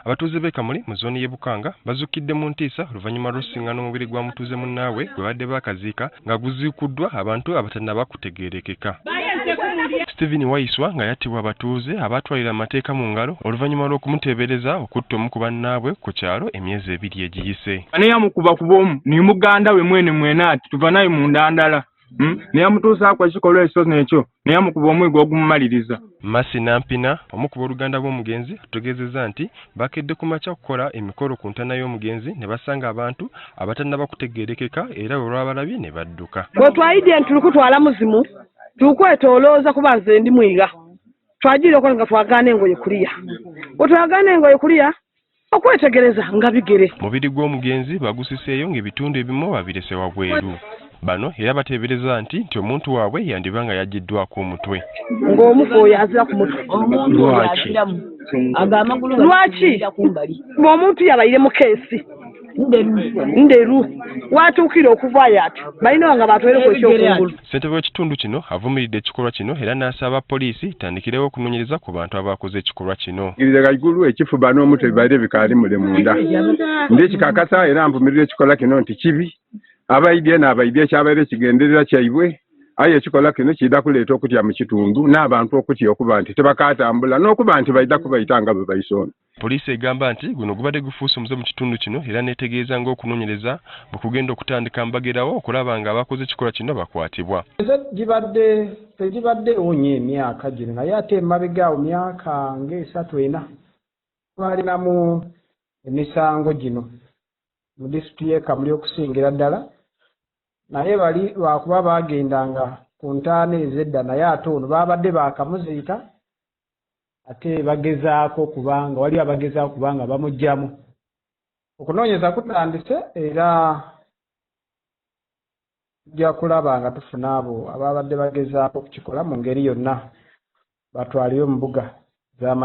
Abatuuze b'e Kamuli mu zooni y'e Bukanga bazukidde mu ntiisa oluvannyuma lw'okusiŋŋaana omubiri gwa mutuuze munnaabwe gwe badde baakaziika nga guziikuddwa abantu abatannaba kutegeerekeka. Stephen Waiswa nga yattibwa abatuuze abaatwalira amateeka mu ngalo oluvannyuma lw'okumuteebereza okutta omu ku bannaabwe ku kyalo emyezi 2 egiyise. Ani yamukuba kuba omu ni muganda we mwene ati tuva naye mu ndandala. Neyamutuusaako ekikolwa ekyo n'ekyo neyamukuba omwigo ogumumaliriza. Masi Nampina omu ku booluganda bw'omugenzi atutegeezezza nti bakedde ku makya okukola emikolo ku ntana y'omugenzi ne basanga abantu abatannaba kutegeerekeka era bwe lwabalabye ne badduka. Bwe twayidde nti tulukutwala muzimu tukwetolooza kuba nze ndi mwiga twagira okola nga twagaana engoye kuliya bwe twagaana engoye kuliya okwetegereza nga bigere. Mubiri gw'omugenzi bagusiseeyo ng'ebitundu ebimu babirese wabweru. Bano era bateebereza nti omuntu waabwe yandiba nga yagiddwako omutwe. Ng'omufu azira ku mutwe. Lwaki? Omuntu yabayire mu keesi nderu watuukira okuvaayo ati balina nga batwereko ekyokungulu. Ssentebe w'ekitundu kino avumiridde ekikolwa kino era n'asaba poliisi tandikirewo okunoonyereza ku bantu abakoze ekikolwa kino. Igulu ekifuba n'omutwe bibaire bikaali mule munda. Ndekikakasa era nvumirira ekikolwa kino nti kibi. Abaidye n'abaidye kyabaire kigenderera kyaibwe aye ekikola kino kiyida kuleeta okutya mu kitundu n'abantu okutya okuba nti tebakaatambula n'okuba nti baida kubayita nga bwe bayisona. Poliisi egamba nti guno gubadde gufuuse omuze mu kitundu kino era neetegeeza ng'okunoonyereza bwe kugenda okutandika mbagerawo okulaba nga abakoze ekikolwa kino bakwatibwa. Tegibadde onye emyaka gino naye ate emabega awo myaka nga3-4 twalinamu emisango gino mu disitulikiti y'e Kamuli okusingira ddala naye bali lwakuba bagendanga ku ntaana ez'edda naye ate ono babadde baakamuziika ate bagezaako kubanga wali abagezaako kubanga bamugyamu. Okunoonyeza kutandise era tujja kulaba nga tufuna abo ababadde bagezaako okukikola mu ngeri yonna batwalire mu mbuga z'ama